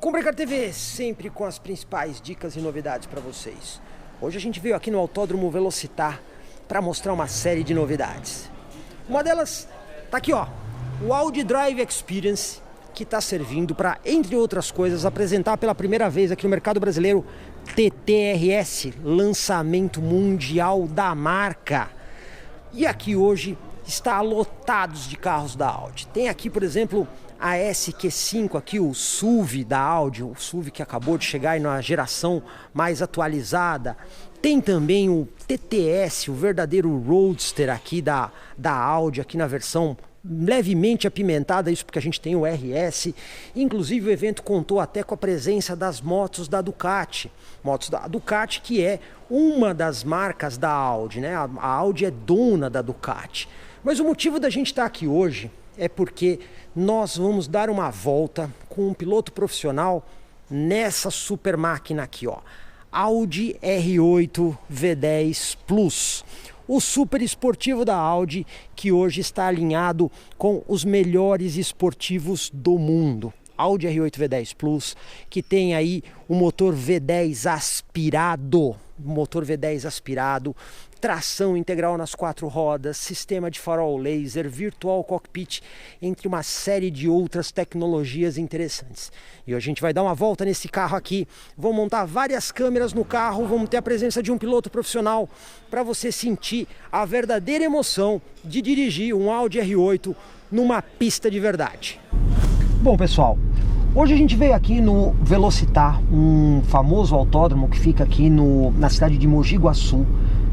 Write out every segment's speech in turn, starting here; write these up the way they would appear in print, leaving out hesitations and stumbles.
Compre TV, sempre com as principais dicas e novidades para vocês. Hoje a gente veio aqui no Autódromo Velocitar para mostrar uma série de novidades. Uma delas tá aqui, ó, o Audi Drive Experience, que está servindo para, entre outras coisas, apresentar pela primeira vez aqui no mercado brasileiro TT-RS, lançamento mundial da marca. E aqui hoje está lotados de carros da Audi. Tem aqui, por exemplo, a SQ5 aqui, o SUV da Audi, o SUV que acabou de chegar aí na geração mais atualizada. Tem também o TTS, o verdadeiro Roadster aqui da Audi, aqui na versão levemente apimentada, isso porque a gente tem o RS. Inclusive o evento contou até com a presença das motos da Ducati. Motos da Ducati, que é uma das marcas da Audi, né? A Audi é dona da Ducati. Mas o motivo da gente estar aqui hoje é porque nós vamos dar uma volta com um piloto profissional nessa super máquina aqui, ó. Audi R8 V10 Plus. O super esportivo da Audi, que hoje está alinhado com os melhores esportivos do mundo. Audi R8 V10 Plus, que tem aí o motor V10 aspirado, tração integral nas 4 rodas, sistema de farol laser, virtual cockpit, entre uma série de outras tecnologias interessantes. E hoje a gente vai dar uma volta nesse carro aqui, vamos montar várias câmeras no carro, vamos ter a presença de um piloto profissional para você sentir a verdadeira emoção de dirigir um Audi R8 numa pista de verdade. Bom, pessoal, hoje a gente veio aqui no Velocitar, um famoso autódromo que fica aqui na cidade de Mogi Guaçu,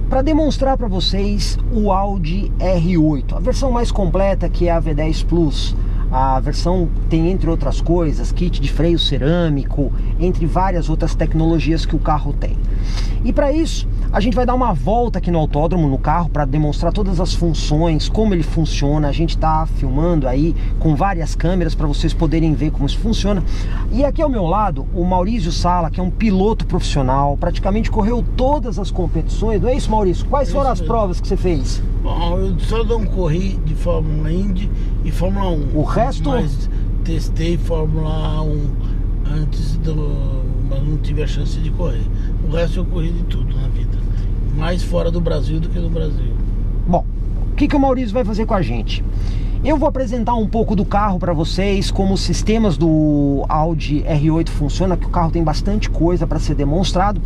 para demonstrar para vocês o Audi R8, a versão mais completa, que é a V10 Plus. A versão tem, entre outras coisas, kit de freio cerâmico, entre várias outras tecnologias que o carro tem. E para isso, a gente vai dar uma volta aqui no autódromo, no carro, para demonstrar todas as funções, como ele funciona. A gente está filmando aí com várias câmeras para vocês poderem ver como isso funciona. E aqui ao meu lado, o Maurício Sala, que é um piloto profissional, praticamente correu todas as competições. Não é isso, Maurício? Quais foram as provas que você fez? Bom, eu só não corri de Fórmula Indy e Fórmula 1. O resto? Mas testei Fórmula 1 antes mas não tive a chance de correr. O resto eu corri de tudo na vida. Mais fora do Brasil do que no Brasil. Bom, o que o Maurício vai fazer com a gente? Eu vou apresentar um pouco do carro para vocês, como os sistemas do Audi R8 funcionam, que o carro tem bastante coisa para ser demonstrado.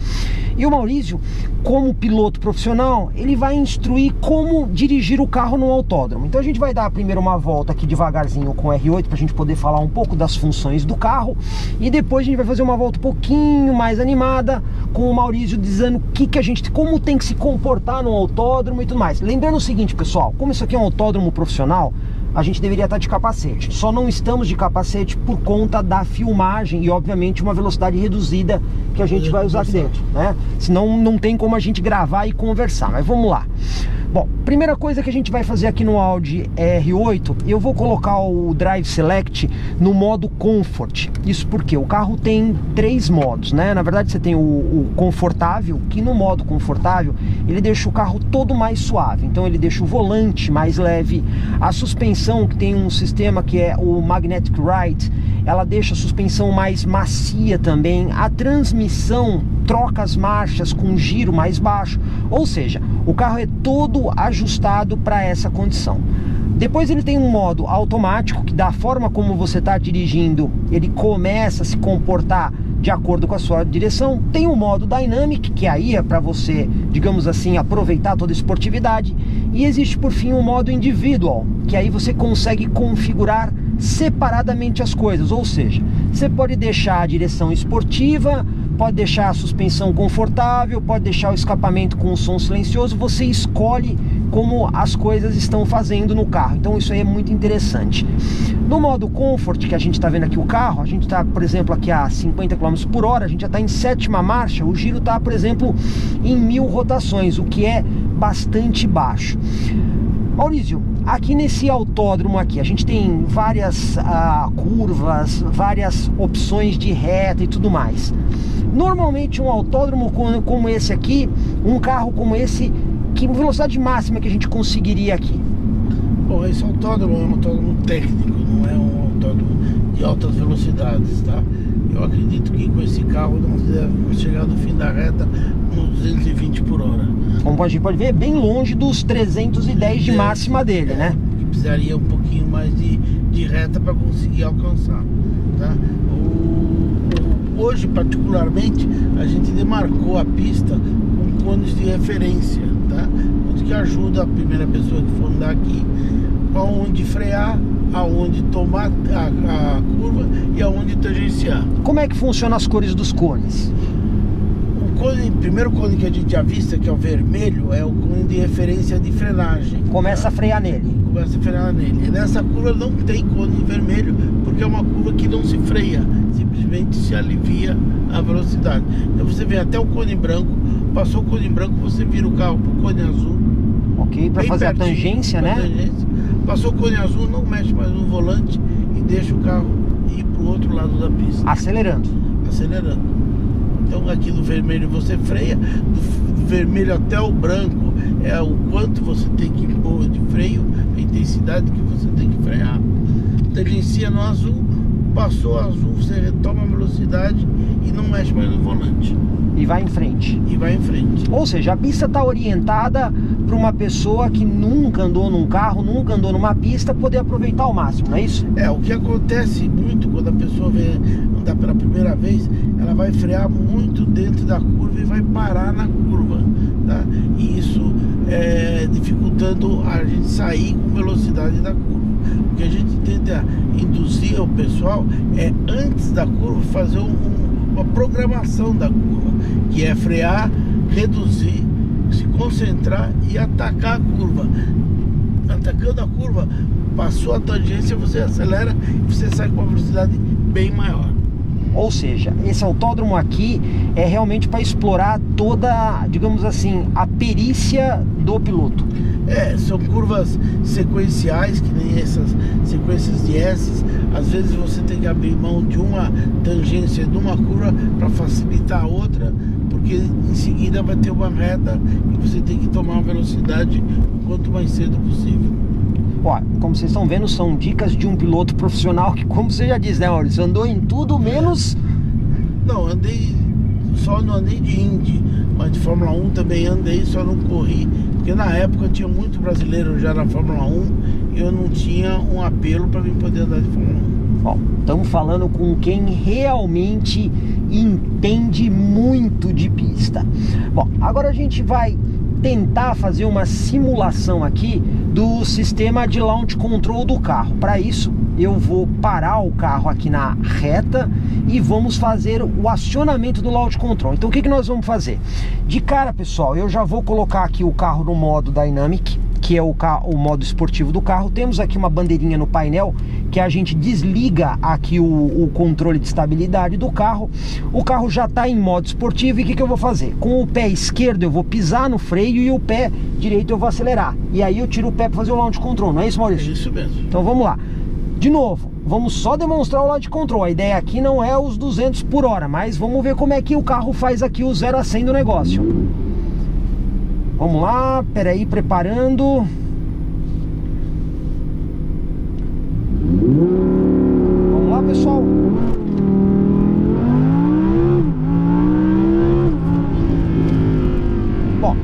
E o Maurício, como piloto profissional, ele vai instruir como dirigir o carro no autódromo. Então a gente vai dar primeiro uma volta aqui devagarzinho com o R8 para a gente poder falar um pouco das funções do carro. E depois a gente vai fazer uma volta um pouquinho mais animada com o Maurício dizendo como tem que se comportar no autódromo e tudo mais. Lembrando o seguinte, pessoal, como isso aqui é um autódromo profissional, a gente deveria estar de capacete. Só não estamos de capacete por conta da filmagem e, obviamente, uma velocidade reduzida que a gente vai usar aqui dentro, né? Senão não tem como a gente gravar e conversar, mas vamos lá. Bom, primeira coisa que a gente vai fazer aqui no Audi R8, eu vou colocar o Drive Select no modo Comfort. Isso porque o carro tem 3 modos, né? Na verdade você tem o confortável, que no modo confortável ele deixa o carro todo mais suave. Então ele deixa o volante mais leve, a suspensão, que tem um sistema que é o Magnetic Ride, ela deixa a suspensão mais macia também, a transmissão troca as marchas com um giro mais baixo, ou seja, o carro é todo ajustado para essa condição. Depois ele tem um modo automático, que da forma como você está dirigindo, ele começa a se comportar de acordo com a sua direção. Tem o modo Dynamic, que aí é para você, digamos assim, aproveitar toda a esportividade. E existe por fim o modo Individual, que aí você consegue configurar separadamente as coisas, ou seja, você pode deixar a direção esportiva, pode deixar a suspensão confortável, pode deixar o escapamento com um som silencioso, você escolhe como as coisas estão fazendo no carro. Então isso aí é muito interessante. No modo Comfort, que a gente está vendo aqui o carro, a gente está, por exemplo, aqui a 50 km por hora, a gente já está em 7ª marcha, o giro está, por exemplo, em 1000 rotações, o que é bastante baixo. Maurício, aqui nesse autódromo aqui, a gente tem várias curvas, várias opções de reta e tudo mais. Normalmente um autódromo como esse aqui, um carro como esse, que velocidade máxima que a gente conseguiria aqui? Bom, esse autódromo é um autódromo técnico, não é um autódromo de altas velocidades, tá? Eu acredito que com esse carro nós devemos chegar no fim da reta uns 220 por hora. Como a gente pode ver, bem longe dos 310 de máxima dele, né? Que precisaria um pouquinho mais de reta para conseguir alcançar, tá? Hoje, particularmente, a gente demarcou a pista com cones de referência, tá? Onde que ajuda a primeira pessoa que for andar aqui aonde frear, aonde tomar a curva e aonde tangenciar. Como é que funcionam as cores dos cones? O primeiro cone que a gente avista, que é o vermelho, é o cone de referência de frenagem. Começa a frear nele. Começa a frear nele. E nessa curva não tem cone vermelho, porque é uma curva que não se freia, simplesmente se alivia a velocidade. Então você vê até o cone branco, passou o cone branco, você vira o carro pro cone azul. Ok, para fazer a tangência, né? Passou o cone azul, não mexe mais no volante e deixa o carro ir pro outro lado da pista. Acelerando. Então aqui no vermelho você freia, do vermelho até o branco é o quanto você tem que impor de freio, a intensidade que você tem que frear. Tangencia no azul, passou o azul, você retoma a velocidade e não mexe mais no volante. E vai em frente. Ou seja, a pista está orientada para uma pessoa que nunca andou num carro, nunca andou numa pista, poder aproveitar ao máximo, não é isso? É, o que acontece muito quando a pessoa vem andar pela primeira vez, ela vai frear muito dentro da curva e vai parar na curva, tá? E isso dificultando a gente sair com velocidade da curva. O que a gente tenta induzir o pessoal é, antes da curva, fazer uma programação da curva, que é frear, reduzir, se concentrar e atacar a curva. Atacando a curva, passou a tangência, você acelera e você sai com uma velocidade bem maior. Ou seja, esse autódromo aqui é realmente para explorar toda, digamos assim, a perícia do piloto. São curvas sequenciais, que nem essas sequências de S. Às vezes você tem que abrir mão de uma tangência de uma curva para facilitar a outra, porque em seguida vai ter uma reta e você tem que tomar uma velocidade o quanto mais cedo possível. Ó, como vocês estão vendo, são dicas de um piloto profissional que, como você já disse, né, Maurício, andou em tudo menos... Não, não andei de Indy, mas de Fórmula 1 também andei, só não corri, porque na época tinha muito brasileiro já na Fórmula 1 e eu não tinha um apelo para mim poder andar de Fórmula 1. Bom, estamos falando com quem realmente entende muito de pista. Bom, agora a gente vai tentar fazer uma simulação aqui do sistema de launch control do carro. Para isso, eu vou parar o carro aqui na reta e vamos fazer o acionamento do launch control. Então o que nós vamos fazer? De cara, pessoal, eu já vou colocar aqui o carro no modo Dynamic, que é o modo esportivo do carro. Temos aqui uma bandeirinha no painel que a gente desliga aqui o controle de estabilidade do carro. O carro já está em modo esportivo e o que eu vou fazer? Com o pé esquerdo eu vou pisar no freio e o pé direito eu vou acelerar. E aí eu tiro o pé para fazer o launch control, não é isso, Maurício? É isso mesmo. Então vamos lá. De novo, vamos só demonstrar o launch control. A ideia aqui não é os 200 por hora, mas vamos ver como é que o carro faz aqui o 0 a 100 do negócio. Vamos lá, peraí, preparando. Vamos lá, pessoal. Bom,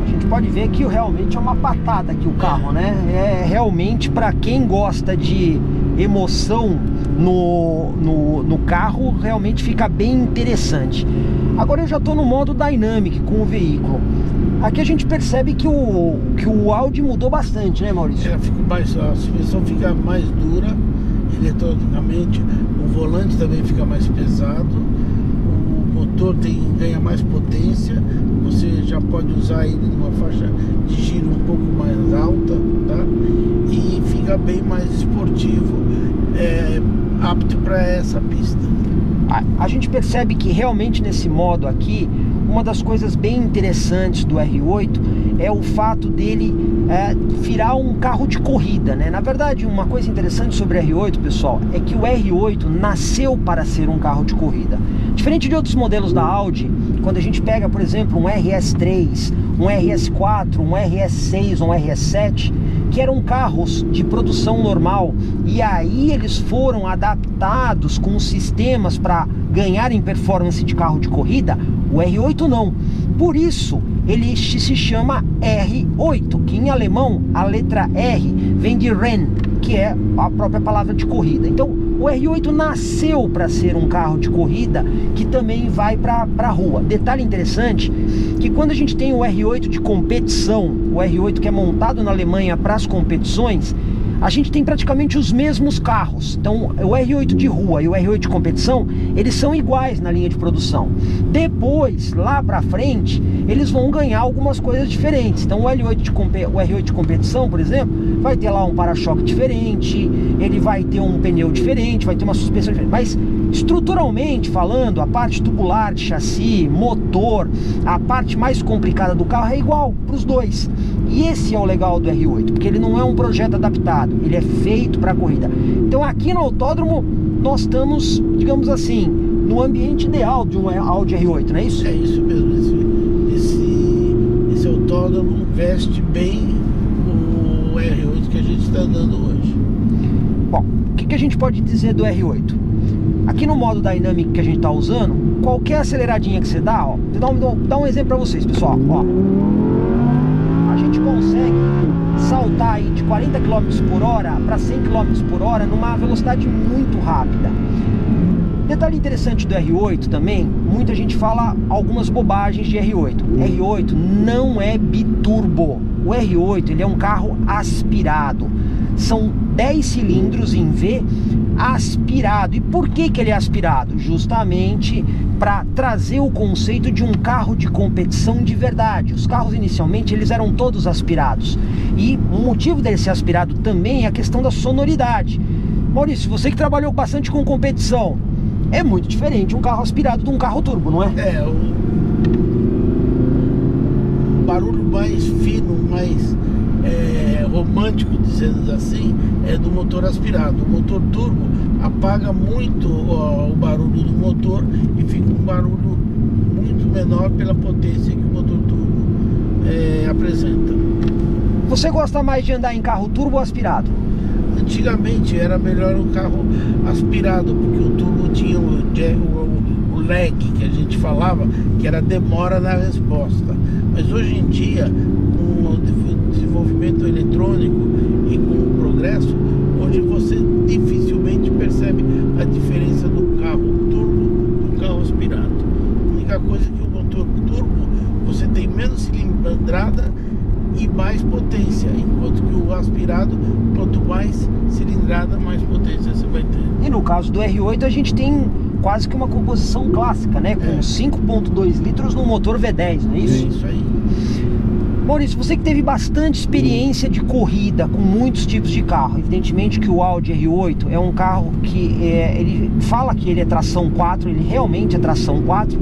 a gente pode ver que realmente é uma patada aqui o carro, né? É realmente para quem gosta de emoção no carro, realmente fica bem interessante. Agora eu já estou no modo Dynamic com o veículo. Aqui a gente percebe que o Audi mudou bastante, né, Maurício? A suspensão fica mais dura eletronicamente, o volante também fica mais pesado, o motor ganha mais potência, você já pode usar ele numa faixa de giro um pouco mais alta, tá? E fica bem mais esportivo, apto para essa pista. A gente percebe que realmente nesse modo aqui, uma das coisas bem interessantes do R8 é o fato dele virar um carro de corrida, né? Na verdade, uma coisa interessante sobre o R8, pessoal, é que o R8 nasceu para ser um carro de corrida. Diferente de outros modelos da Audi, quando a gente pega, por exemplo, um RS3, um RS4, um RS6, um RS7, que eram carros de produção normal, e aí eles foram adaptados com sistemas para ganhar em performance de carro de corrida, o R8 não. Por isso, ele se chama R8, que em alemão a letra R vem de Renn, que é a própria palavra de corrida. Então, o R8 nasceu para ser um carro de corrida que também vai para a rua. Detalhe interessante, que quando a gente tem o R8 de competição, o R8 que é montado na Alemanha para as competições, a gente tem praticamente os mesmos carros. Então, o R8 de rua e o R8 de competição, eles são iguais na linha de produção. Depois, lá para frente, eles vão ganhar algumas coisas diferentes. Então, o R8 de competição, por exemplo, vai ter lá um para-choque diferente, ele vai ter um pneu diferente, vai ter uma suspensão diferente. Mas, estruturalmente falando, a parte tubular de chassi, motor, a parte mais complicada do carro é igual para os dois. E esse é o legal do R8, porque ele não é um projeto adaptado, ele é feito para corrida. Então aqui no autódromo nós estamos, digamos assim, no ambiente ideal de um Audi R8, não é isso? É isso mesmo, esse autódromo veste bem o R8 que a gente está dando hoje. Bom, o que a gente pode dizer do R8? Aqui no modo Dynamic que a gente está usando, qualquer aceleradinha que você dá, ó, dá um exemplo para vocês, pessoal, ó. A gente consegue saltar aí de 40 km por hora para 100 km por hora numa velocidade muito rápida. Detalhe interessante do R8 também, muita gente fala algumas bobagens de R8. R8 não é biturbo. O R8 ele é um carro aspirado. São 10 cilindros em V aspirado. E por que ele é aspirado? Justamente para trazer o conceito de um carro de competição de verdade. Os carros inicialmente eles eram todos aspirados. E o motivo dele ser aspirado também é a questão da sonoridade. Maurício, você que trabalhou bastante com competição, é muito diferente um carro aspirado de um carro turbo, não é? É, o barulho mais fino, mais romântico, dizendo assim, é do motor aspirado. O motor turbo apaga muito o barulho do motor e fica um barulho muito menor pela potência que o motor turbo apresenta. Você gosta mais de andar em carro turbo ou aspirado? Antigamente era melhor o carro aspirado, porque o turbo tinha o lag que a gente falava, que era demora na resposta. Mas hoje em dia, com o desenvolvimento eletrônico e com o progresso, hoje você dificilmente percebe a diferença do carro turbo do carro aspirado. A única coisa é que o motor turbo você tem menos cilindrada e mais potência, enquanto que o aspirado, quanto mais cilindrada, mais potência você vai ter. E no caso do R8 a gente tem quase que uma composição clássica, né? Com 5.2 litros no motor V10, não é isso? É isso aí. Maurício, você que teve bastante experiência de corrida com muitos tipos de carro, evidentemente que o Audi R8 é um carro que ele fala que ele é tração 4, ele realmente é tração 4,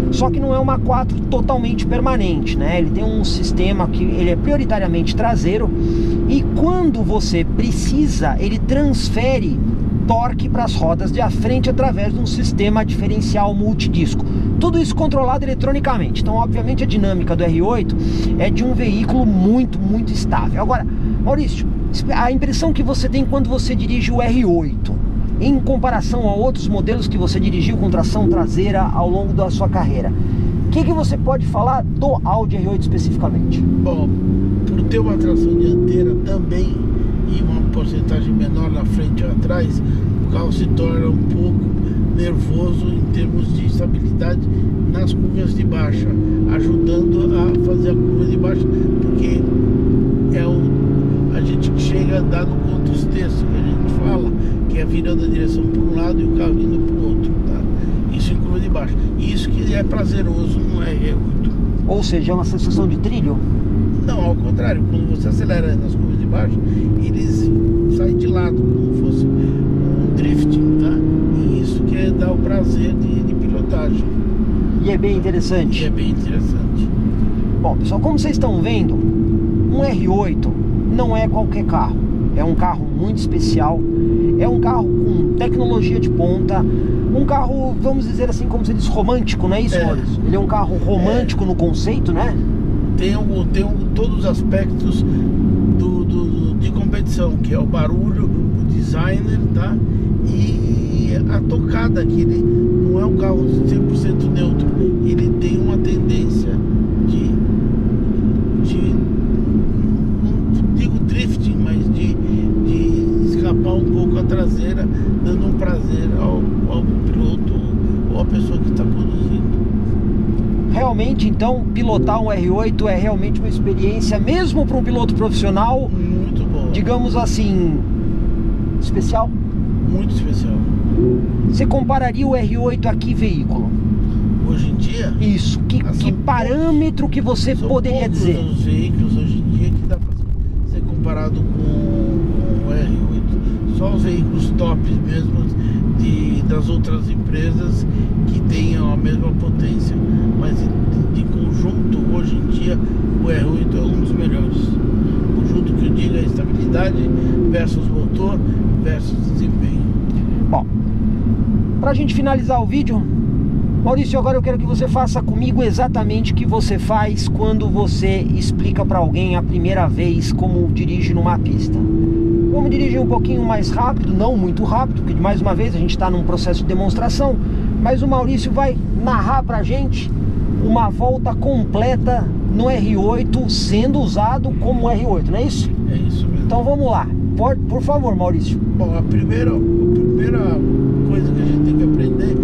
só que não é uma 4 totalmente permanente, né? Ele tem um sistema que ele é prioritariamente traseiro e quando você precisa, ele transfere torque para as rodas de frente através de um sistema diferencial multidisco. Tudo isso controlado eletronicamente. Então, obviamente, a dinâmica do R8 é de um veículo muito, muito estável. Agora, Maurício, a impressão que você tem quando você dirige o R8, em comparação a outros modelos que você dirigiu com tração traseira ao longo da sua carreira, o que você pode falar do Audi R8 especificamente? Bom, por ter uma tração dianteira também e uma porcentagem menor na frente e atrás, o carro se torna um pouco nervoso em termos de estabilidade nas curvas de baixa, ajudando a fazer a curva de baixa, porque a gente chega a dar no contra-terço que a gente fala, que é virando a direção para um lado e o carro indo para o outro, tá? Isso em curva de baixa. Isso que é prazeroso no R8. Ou seja, é uma sensação de trilho? Não, ao contrário, quando você acelera nas curvas de baixo, eles saem de lado, como se fosse um drifting, tá? E isso que dá o prazer de pilotagem. E é bem interessante. E é bem interessante. Bom, pessoal, como vocês estão vendo, Um R8 não é qualquer carro, é um carro muito especial, é um carro com tecnologia de ponta, um carro, vamos dizer assim, como se diz, romântico, não é isso, Maurício? Ele é um carro romântico no conceito, né? Tem todos os aspectos de competição, que é o barulho, o designer, tá? E a tocada, que ele não é um carro 100% neutro, ele tem uma tendência de não digo drifting, mas de escapar um pouco a traseira, dando um prazer ao piloto ou à pessoa que está conduzindo. Realmente, então, pilotar um R8 é realmente uma experiência, mesmo para um piloto profissional, muito boa, digamos assim, especial? Muito especial. Você compararia o R8 a que veículo? Hoje em dia? Isso, que parâmetro que você poderia dizer? São os veículos hoje em dia que dá para ser comparado com o R8. Só os veículos tops mesmo das outras empresas que tenham a mesma potência. Mas de conjunto, hoje em dia, o R8 é um dos melhores. Conjunto que eu digo é estabilidade versus motor versus desempenho. Bom, pra gente finalizar o vídeo, Maurício, agora eu quero que você faça comigo exatamente o que você faz quando você explica para alguém a primeira vez como dirige numa pista. Vamos dirigir um pouquinho mais rápido, não muito rápido, porque mais uma vez a gente está num processo de demonstração, mas o Maurício vai narrar pra gente uma volta completa no R8 sendo usado como R8, não é isso? É isso mesmo. Então vamos lá, por favor, Maurício. Bom, a primeira coisa que a gente tem que aprender,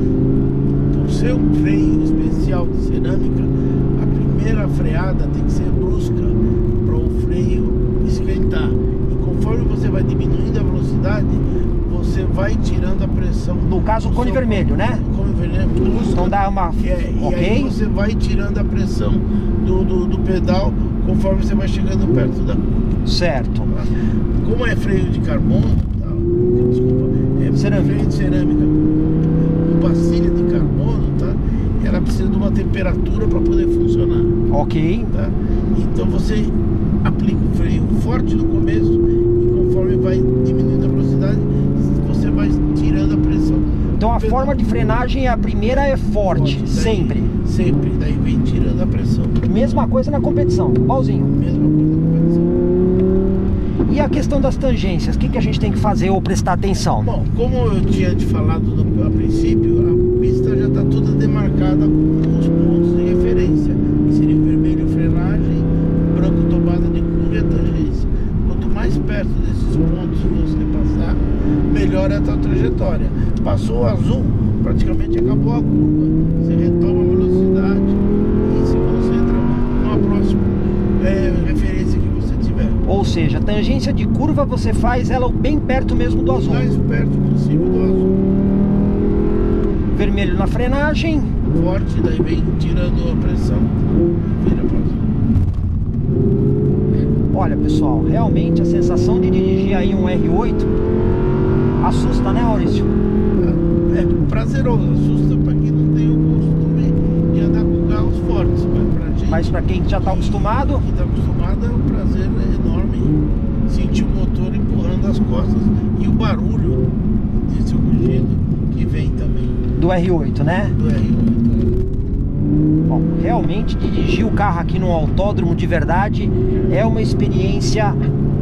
por ser um freio especial de cerâmica, a primeira freada tem que ser brusca para o freio esquentar. E conforme você vai diminuindo a velocidade, você vai tirando a pressão. No caso, o cone vermelho, né? O cone vermelho é brusca. Então dá uma... E aí você vai tirando a pressão do pedal conforme você vai chegando perto da curva. Certo. Como é freio de carbono, é cerâmica. Freio de cerâmica com pastilha de carbono, tá? Ela precisa de uma temperatura para poder funcionar. Ok. Tá? Então você aplica o freio forte no começo e conforme vai diminuindo a velocidade, você vai tirando a pressão. Então a forma de frenagem, a primeira é forte, daí, sempre. Sempre, daí vem tirando a pressão. Mesma coisa na competição, igualzinho. Mesma coisa na competição. E a questão das tangências, o que a gente tem que fazer ou prestar atenção? Bom, como eu tinha te falado a princípio, a pista já está toda demarcada com os pontos de referência, que seria o vermelho frenagem, branco tomada de curva e a tangência. Quanto mais perto desses pontos você passar, melhor é a tua trajetória. Passou o azul, praticamente acabou a curva. Você retoma a velocidade e se concentra numa próxima referência que você tiver. Ou seja, a tangência de curva você faz ela bem perto mesmo do azul. O mais perto possível do azul. Vermelho na frenagem. Forte, daí vem tirando a pressão e vira para azul. Olha, pessoal, realmente a sensação de dirigir aí um R8 assusta, né, Maurício? É prazeroso, assusta para quem não tem o costume de andar com carros fortes, mas para quem já está acostumado, quem está acostumado, é um prazer enorme sentir o motor empurrando as costas e o barulho desse rugido que vem também do R8, né? Do R8. Bom, realmente dirigir o carro aqui no autódromo de verdade é uma experiência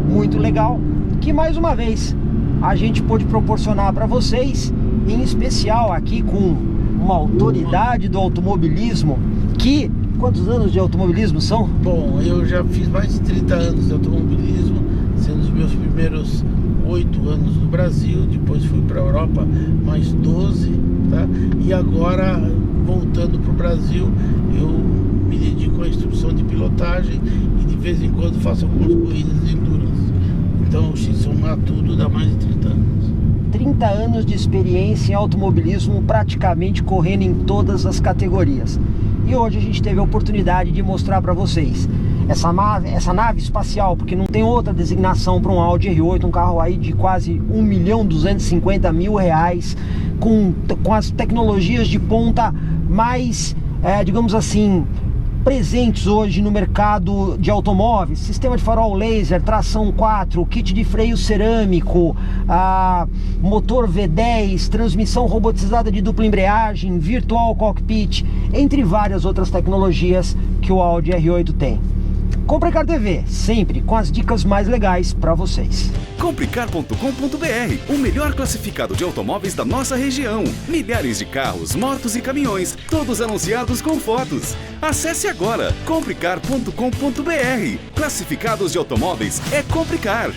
muito legal, que mais uma vez a gente pôde proporcionar para vocês, em especial aqui com uma autoridade do automobilismo que... Quantos anos de automobilismo são? Bom, eu já fiz mais de 30 anos de automobilismo, sendo os meus primeiros 8 anos no Brasil, depois fui para a Europa mais 12, tá? E agora, voltando para o Brasil, eu me dedico à instrução de pilotagem e de vez em quando faço algumas corridas de endurance. Então, se somar tudo, dá mais de 30 anos. 30 anos de experiência em automobilismo, praticamente correndo em todas as categorias. E hoje a gente teve a oportunidade de mostrar para vocês essa nave espacial, porque não tem outra designação para um Audi R8, um carro aí de quase R$1.250.000, com as tecnologias de ponta mais, digamos assim, presentes hoje no mercado de automóveis: sistema de farol laser, tração 4, kit de freio cerâmico, motor V10, transmissão robotizada de dupla embreagem, virtual cockpit, entre várias outras tecnologias que o Audi R8 tem. Comprecar TV, sempre com as dicas mais legais para vocês. Comprecar.com.br, o melhor classificado de automóveis da nossa região. Milhares de carros, motos e caminhões, todos anunciados com fotos. Acesse agora, comprecar.com.br. Classificados de automóveis é Comprecar.